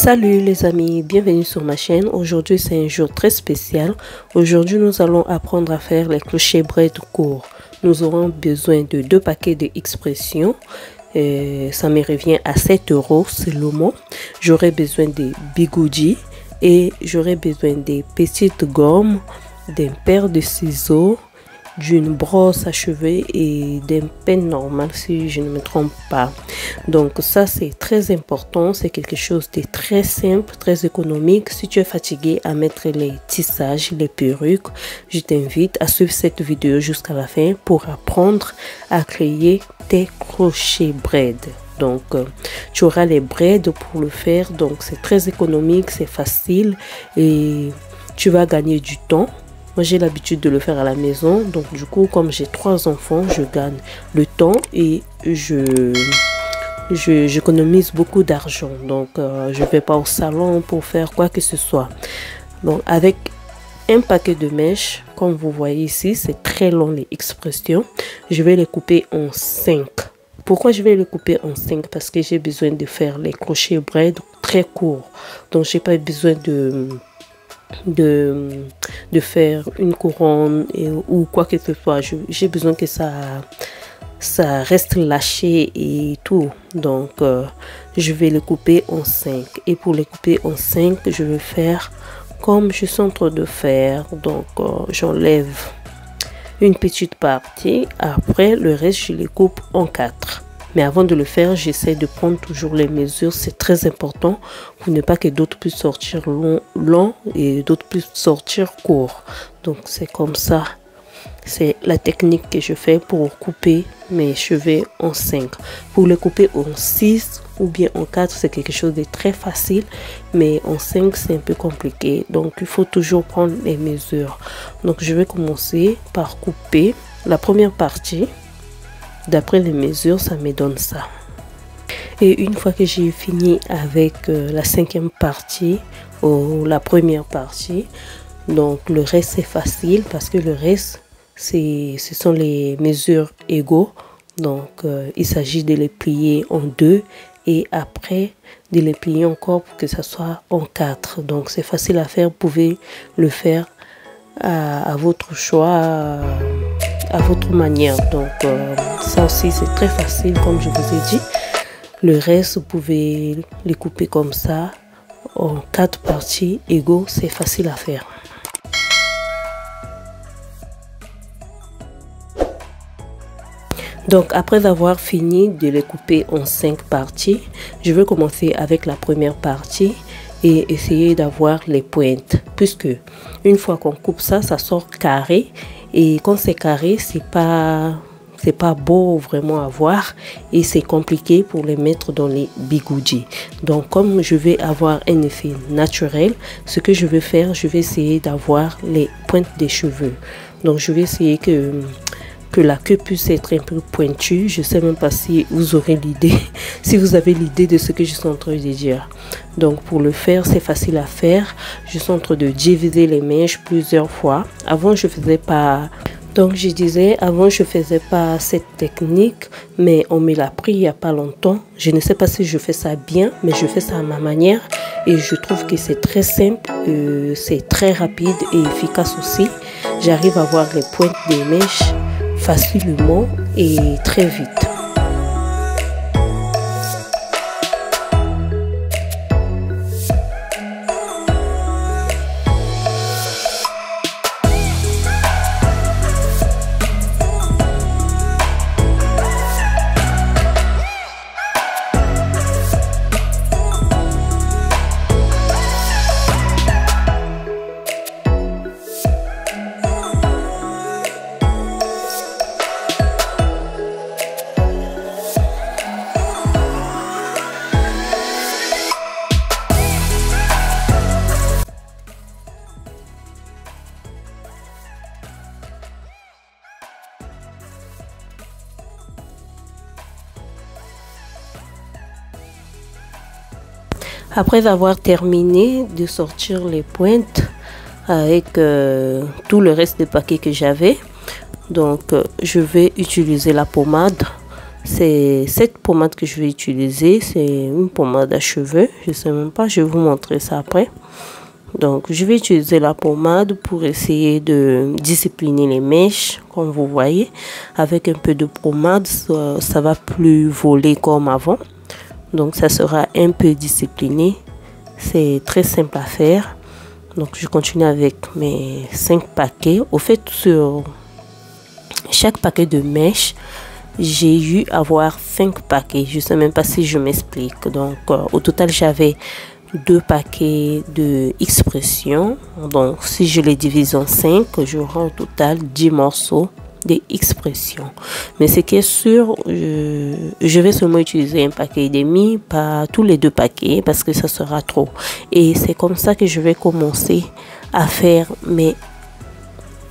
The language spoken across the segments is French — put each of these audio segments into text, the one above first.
Salut les amis, bienvenue sur ma chaîne. Aujourd'hui c'est un jour très spécial. Aujourd'hui nous allons apprendre à faire les clochers braids courts. Nous aurons besoin de 2 paquets d'expressions. Ça me revient à 7 € seulement. J'aurai besoin des bigoudis et j'aurai besoin des petites gommes, d'un paire de ciseaux, d'une brosse à cheveux et d'un peigne normal si je ne me trompe pas. Donc ça c'est très important, c'est quelque chose de très simple, très économique. Si tu es fatigué à mettre les tissages, les perruques, je t'invite à suivre cette vidéo jusqu'à la fin pour apprendre à créer tes crochets braids. Donc tu auras les braids pour le faire, donc c'est très économique, c'est facile et tu vas gagner du temps. Moi, j'ai l'habitude de le faire à la maison. Donc, du coup, comme j'ai 3 enfants, je gagne le temps et j'économise beaucoup d'argent. Donc, je ne vais pas au salon pour faire quoi que ce soit. Donc, avec un paquet de mèches, comme vous voyez ici, c'est très long les expressions. Je vais les couper en 5. Pourquoi je vais les couper en 5? Parce que j'ai besoin de faire les crochets braids très courts. Donc, j'ai pas besoin de faire une couronne ou quoi que ce soit. J'ai besoin que ça reste lâché et tout. Donc je vais les couper en 5 et pour les couper en 5 je vais faire comme je suis en train de faire. Donc j'enlève une petite partie, après le reste je les coupe en 4. Mais avant de le faire, j'essaie de prendre toujours les mesures. C'est très important pour ne pas que d'autres puissent sortir long et d'autres puissent sortir court. Donc c'est comme ça. C'est la technique que je fais pour couper mes cheveux en 5. Pour les couper en 6 ou bien en 4, c'est quelque chose de très facile. Mais en 5, c'est un peu compliqué. Donc il faut toujours prendre les mesures. Donc je vais commencer par couper la première partie. D'après les mesures, ça me donne ça. Et une fois que j'ai fini avec la 5e partie ou la première partie, donc le reste c'est facile parce que le reste ce sont les mesures égaux. Donc il s'agit de les plier en 2 et après de les plier encore pour que ça soit en 4. Donc c'est facile à faire, vous pouvez le faire à votre choix, à votre manière. Donc ça aussi c'est très facile comme je vous ai dit. Le reste vous pouvez les couper comme ça en 4 parties égaux, c'est facile à faire. Donc après avoir fini de les couper en 5 parties, je vais commencer avec la première partie et essayer d'avoir les pointes, puisque une fois qu'on coupe ça sort carré et quand c'est carré c'est pas beau vraiment à voir et c'est compliqué pour les mettre dans les bigoudis. Donc comme je vais avoir un effet naturel, ce que je vais faire, je vais essayer d'avoir les pointes des cheveux. Donc je vais essayer que la queue puisse être un peu pointue. Je sais même pas si vous aurez l'idée, si vous avez l'idée de ce que je suis en train de dire. Donc pour le faire, c'est facile à faire. Je suis en train de diviser les mèches plusieurs fois. Avant je faisais pas, donc je disais avant je faisais pas cette technique, mais on me l'a appris il y a pas longtemps. Je ne sais pas si je fais ça bien, mais je fais ça à ma manière et je trouve que c'est très simple, c'est très rapide et efficace aussi. J'arrive à voir les pointes des mèches facilement et très vite. Après avoir terminé de sortir les pointes avec tout le reste des paquets que j'avais, donc je vais utiliser la pommade. C'est cette pommade que je vais utiliser. C'est une pommade à cheveux. Je sais même pas, je vais vous montrer ça après. Donc, je vais utiliser la pommade pour essayer de discipliner les mèches, comme vous voyez. Avec un peu de pommade, ça va plus voler comme avant. Donc, ça sera un peu discipliné. C'est très simple à faire. Donc, je continue avec mes 5 paquets. Au fait, sur chaque paquet de mèches, j'ai eu à avoir 5 paquets. Je ne sais même pas si je m'explique. Donc, au total, j'avais 2 paquets de expressions. Donc, si je les divise en 5, j'aurai au total 10 morceaux d'expressions. Mais ce qui est sûr, je vais seulement utiliser un paquet et demi, pas tous les 2 paquets, parce que ça sera trop. Et c'est comme ça que je vais commencer à faire mes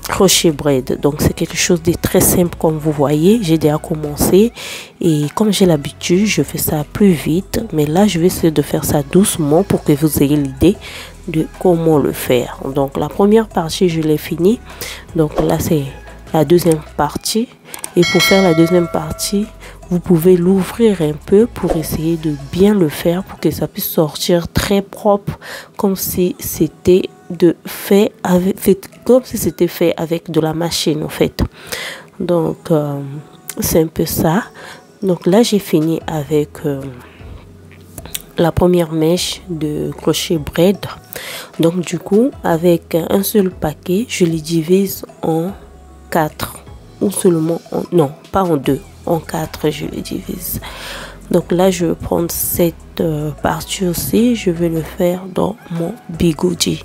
crochet braid. Donc c'est quelque chose de très simple, comme vous voyez. J'ai déjà commencé et comme j'ai l'habitude, je fais ça plus vite, mais là je vais essayer de faire ça doucement pour que vous ayez l'idée de comment le faire. Donc la première partie, je l'ai fini. Donc là c'est la deuxième partie, et pour faire la deuxième partie, vous pouvez l'ouvrir un peu pour essayer de bien le faire, pour que ça puisse sortir très propre, comme si c'était fait avec de la machine en fait. Donc c'est un peu ça. Donc là j'ai fini avec la première mèche de crochet braid. Donc du coup, avec un seul paquet, je les divise en 4 ou seulement non, pas en 2, en 4 je les divise. Donc là je vais prendre cette partie aussi, je vais le faire dans mon bigoudi.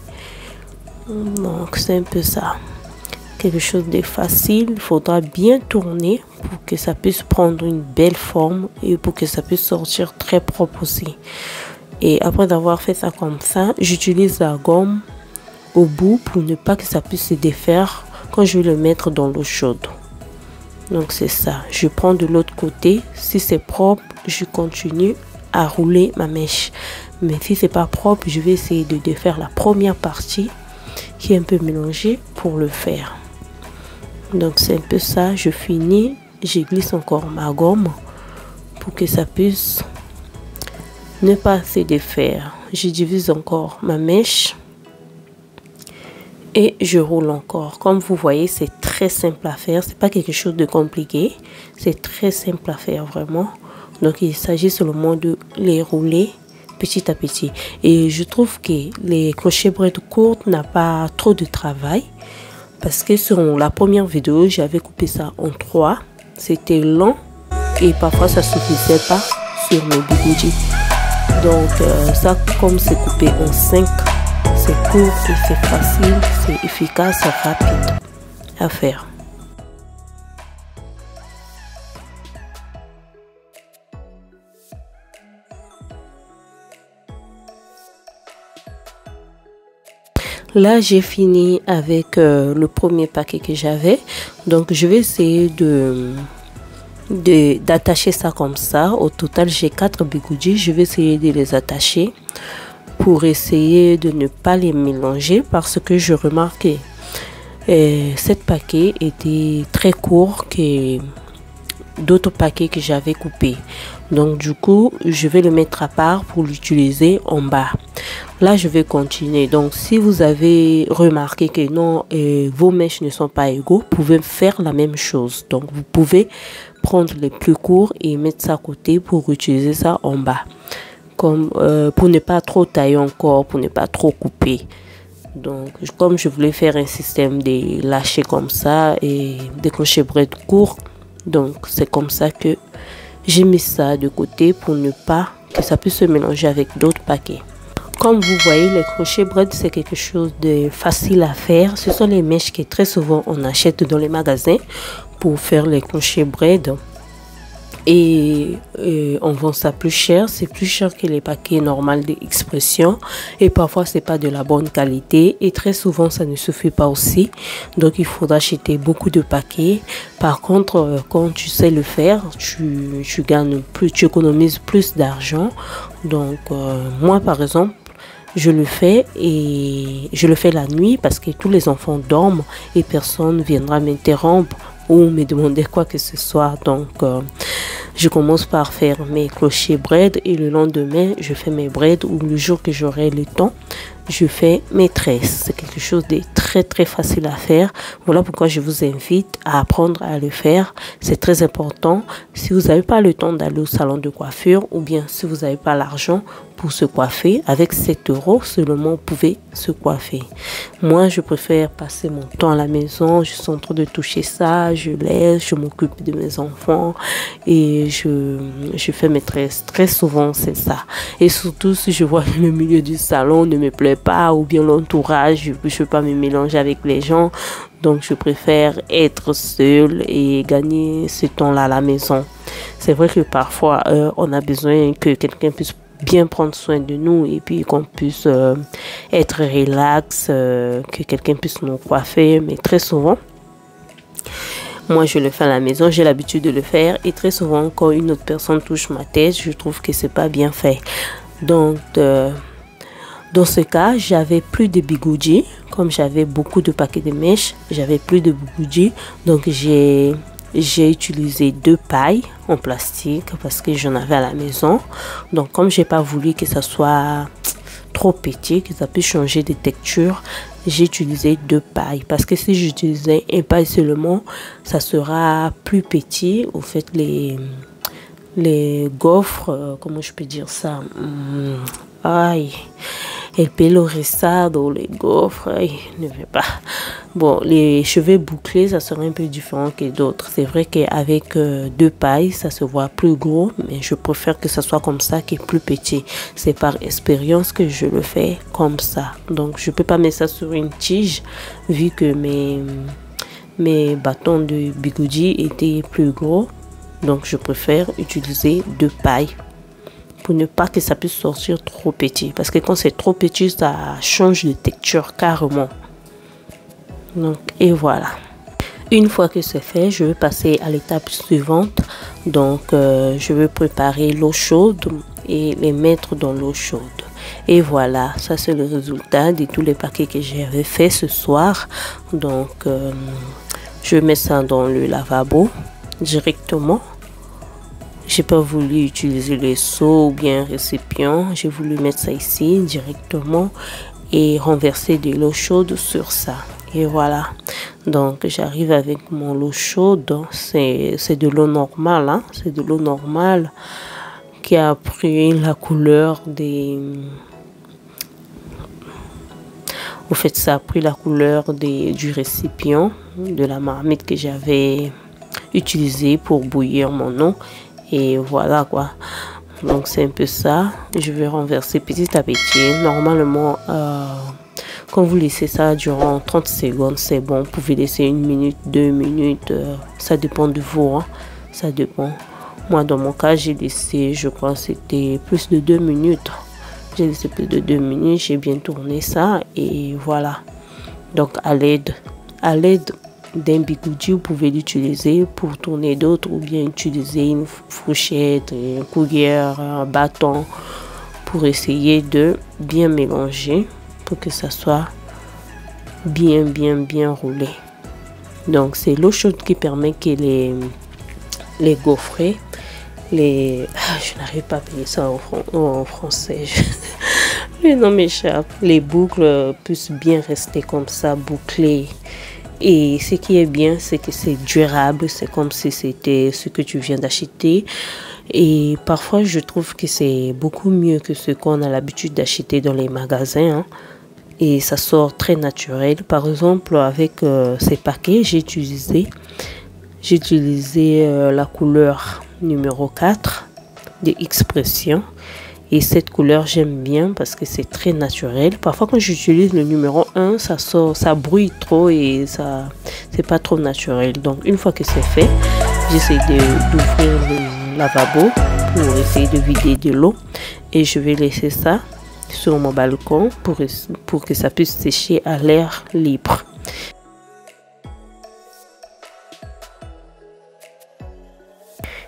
Donc c'est un peu ça, quelque chose de facile. Il faudra bien tourner pour que ça puisse prendre une belle forme et pour que ça puisse sortir très propre aussi. Et après avoir fait ça comme ça, j'utilise la gomme au bout pour ne pas que ça puisse se défaire quand je vais le mettre dans l'eau chaude. Donc c'est ça, je prends de l'autre côté. Si c'est propre, je continue à rouler ma mèche, mais si c'est pas propre, je vais essayer de défaire la première partie qui est un peu mélangée pour le faire. Donc c'est un peu ça, je finis, je glisse encore ma gomme pour que ça puisse ne pas se défaire. Je divise encore ma mèche et je roule encore. Comme vous voyez, c'est très simple à faire, c'est pas quelque chose de compliqué, c'est très simple à faire vraiment. Donc il s'agit seulement de les rouler petit à petit. Et je trouve que les crochets braid courtes n'a pas trop de travail, parce que sur la première vidéo j'avais coupé ça en 3, c'était long et parfois ça suffisait pas sur mes bigoudis. Donc ça, comme c'est coupé en 5, c'est court et c'est facile, c'est efficace, c'est rapide à faire. Là j'ai fini avec le premier paquet que j'avais. Donc je vais essayer d'attacher ça comme ça. Au total j'ai 4 bigoudis, je vais essayer de les attacher pour essayer de ne pas les mélanger, parce que je remarquais cette paquet était très court que d'autres paquets que j'avais coupés. Donc du coup je vais le mettre à part pour l'utiliser en bas. Là je vais continuer. Donc si vous avez remarqué que non, vos mèches ne sont pas égaux, vous pouvez faire la même chose. Donc vous pouvez prendre les plus courts et mettre ça à côté pour utiliser ça en bas, comme pour ne pas trop tailler encore, pour ne pas trop couper. Donc comme je voulais faire un système de lâcher comme ça et des crochets braid courts, donc c'est comme ça que j'ai mis ça de côté pour ne pas que ça puisse se mélanger avec d'autres paquets. Comme vous voyez, les crochets braid c'est quelque chose de facile à faire. Ce sont les mèches que très souvent on achète dans les magasins pour faire les crochets braid. Et on vend ça plus cher, c'est plus cher que les paquets normaux d'expression, et parfois c'est pas de la bonne qualité et très souvent ça ne suffit pas aussi. Donc il faudra acheter beaucoup de paquets. Par contre quand tu sais le faire, tu gagnes plus, tu économises plus d'argent. Donc moi par exemple je le fais, et je le fais la nuit parce que tous les enfants dorment et personne viendra m'interrompre ou me demander quoi que ce soit. Donc je commence par faire mes crochets braids et le lendemain, je fais mes braids ou le jour que j'aurai le temps, je fais mes tresses. C'est quelque chose de très facile à faire. Voilà pourquoi je vous invite à apprendre à le faire. C'est très important. Si vous n'avez pas le temps d'aller au salon de coiffure ou bien si vous n'avez pas l'argent pour se coiffer, avec 7 € seulement, vous pouvez se coiffer. Moi, je préfère passer mon temps à la maison. Je suis en train de toucher ça, je laisse, je m'occupe de mes enfants et je fais mes tresses. Très souvent, c'est ça. Et surtout, si je vois que le milieu du salon ne me plaît pas ou bien l'entourage, je ne veux pas me mélanger avec les gens. Donc, je préfère être seule et gagner ce temps-là à la maison. C'est vrai que parfois, on a besoin que quelqu'un puisse bien prendre soin de nous et puis qu'on puisse être relax, que quelqu'un puisse nous coiffer. Mais très souvent, moi, je le fais à la maison, j'ai l'habitude de le faire. Et très souvent, quand une autre personne touche ma tête, je trouve que c'est pas bien fait. Donc, dans ce cas, j'avais plus de bigoudis. Comme j'avais beaucoup de paquets de mèches, j'avais plus de bigoudis. Donc, j'ai utilisé 2 pailles en plastique parce que j'en avais à la maison. Donc, comme j'ai pas voulu que ça soit trop petit, que ça puisse changer de texture, j'ai utilisé 2 pailles. Parce que si j'utilisais une paille seulement, ça sera plus petit. Au fait, les gaufres, comment je peux dire ça? Aïe. El pelo rizado, les gaufres, ne veut pas. Bon, les cheveux bouclés, ça serait un peu différent que d'autres. C'est vrai qu'avec 2 pailles, ça se voit plus gros, mais je préfère que ça soit comme ça, qui est plus petit. C'est par expérience que je le fais comme ça. Donc, je peux pas mettre ça sur une tige, vu que mes bâtons de bigoudi étaient plus gros. Donc, je préfère utiliser 2 pailles. Pour ne pas que ça puisse sortir trop petit. Parce que quand c'est trop petit, ça change de texture carrément. Donc, et voilà. Une fois que c'est fait, je vais passer à l'étape suivante. Donc, je vais préparer l'eau chaude et les mettre dans l'eau chaude. Et voilà, ça c'est le résultat de tous les paquets que j'avais fait ce soir. Donc, je mets ça dans le lavabo directement. J'ai pas voulu utiliser les seaux ou bien un récipient. J'ai voulu mettre ça ici directement et renverser de l'eau chaude sur ça. Et voilà. Donc, j'arrive avec mon eau chaude. C'est de l'eau normale. Hein? C'est de l'eau normale qui a pris la couleur des... Au fait, ça a pris la couleur du récipient, de la marmite que j'avais utilisé pour bouillir mon eau. Et voilà quoi. Donc c'est un peu ça. Je vais renverser petit à petit. Normalement, quand vous laissez ça durant 30 secondes, c'est bon. Vous pouvez laisser 1 minute, 2 minutes. Ça dépend de vous. Hein. Ça dépend. Moi, dans mon cas, j'ai laissé, je crois, c'était plus de 2 minutes. J'ai laissé plus de 2 minutes. J'ai bien tourné ça. Et voilà. Donc à l'aide d'un bigoudi, vous pouvez l'utiliser pour tourner d'autres ou bien utiliser une fourchette, une cuillère, un bâton pour essayer de bien mélanger pour que ça soit bien roulé. Donc c'est l'eau chaude qui permet que les gaufrets, je n'arrive pas à payer ça en français. Le nom m'échappe. Les boucles puissent bien rester comme ça, bouclées. Et ce qui est bien, c'est que c'est durable. C'est comme si c'était ce que tu viens d'acheter. Et parfois, je trouve que c'est beaucoup mieux que ce qu'on a l'habitude d'acheter dans les magasins. Hein. Et ça sort très naturel. Par exemple, avec ces paquets, j'ai utilisé la couleur numéro 4 de Expression. Et cette couleur, j'aime bien parce que c'est très naturel. Parfois, quand j'utilise le numéro 1, ça brouille trop et ça, c'est pas trop naturel. Donc, une fois que c'est fait, j'essaie d'ouvrir le lavabo pour essayer de vider de l'eau. Et je vais laisser ça sur mon balcon pour que ça puisse sécher à l'air libre.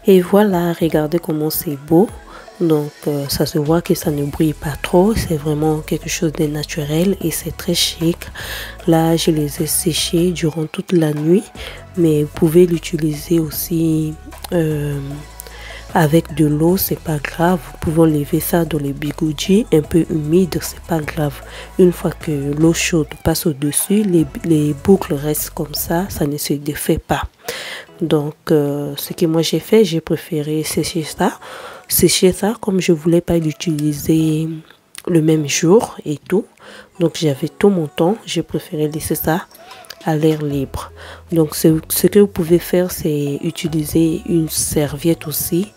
Et voilà, regardez comment c'est beau. Donc, ça se voit que ça ne brille pas trop. C'est vraiment quelque chose de naturel et c'est très chic. Là, je les ai séchés durant toute la nuit. Mais vous pouvez l'utiliser aussi avec de l'eau, c'est pas grave. Vous pouvez lever ça dans les bigoudis un peu humides, c'est pas grave. Une fois que l'eau chaude passe au-dessus, les boucles restent comme ça ne se défait pas. Donc, ce que moi j'ai fait, j'ai préféré sécher ça. Comme je voulais pas l'utiliser le même jour et tout. Donc, j'avais tout mon temps. J'ai préféré laisser ça à l'air libre. Donc, ce que vous pouvez faire, c'est utiliser une serviette aussi.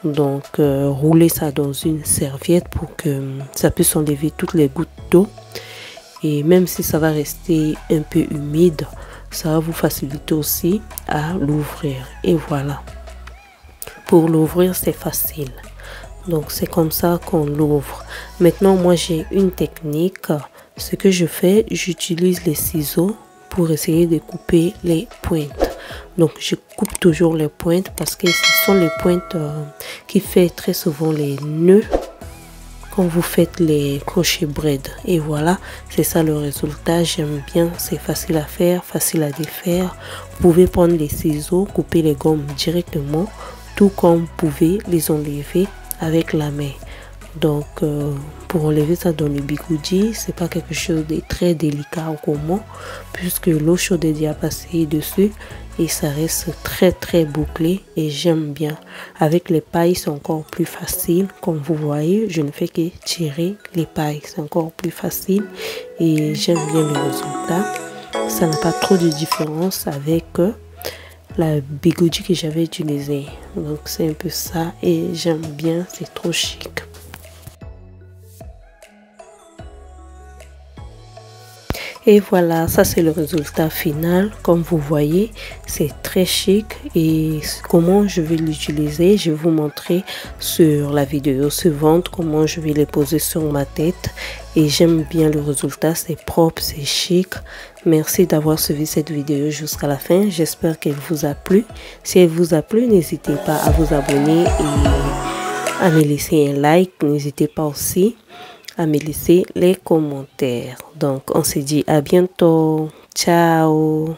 Donc, rouler ça dans une serviette pour que ça puisse enlever toutes les gouttes d'eau. Et même si ça va rester un peu humide, ça va vous faciliter aussi à l'ouvrir. Et voilà. Pour l'ouvrir, c'est facile. Donc, c'est comme ça qu'on l'ouvre. Maintenant, moi, j'ai une technique. Ce que je fais, j'utilise les ciseaux pour essayer de couper les pointes. Donc, je coupe toujours les pointes parce que ce sont les pointes qui font très souvent les nœuds quand vous faites les crochets braid. Et voilà, c'est ça le résultat. J'aime bien, c'est facile à faire, facile à défaire. Vous pouvez prendre les ciseaux, couper les gommes directement, tout comme vous pouvez les enlever avec la main. Donc, pour enlever ça dans le bigoudi, c'est pas quelque chose de très délicat au comment, puisque l'eau chaude est déjà passée dessus et ça reste très bouclé et j'aime bien. Avec les pailles, c'est encore plus facile. Comme vous voyez, je ne fais que tirer les pailles, c'est encore plus facile et j'aime bien le résultat. Ça n'a pas trop de différence avec la bigoudi que j'avais utilisée. Donc, c'est un peu ça et j'aime bien, c'est trop chic. Et voilà, ça c'est le résultat final. Comme vous voyez, c'est très chic. Et comment je vais l'utiliser, je vais vous montrer sur la vidéo suivante comment je vais les poser sur ma tête. Et j'aime bien le résultat, c'est propre, c'est chic. Merci d'avoir suivi cette vidéo jusqu'à la fin. J'espère qu'elle vous a plu. Si elle vous a plu, n'hésitez pas à vous abonner et à me laisser un like. N'hésitez pas aussi à me laisser les commentaires. Donc, on se dit à bientôt. Ciao.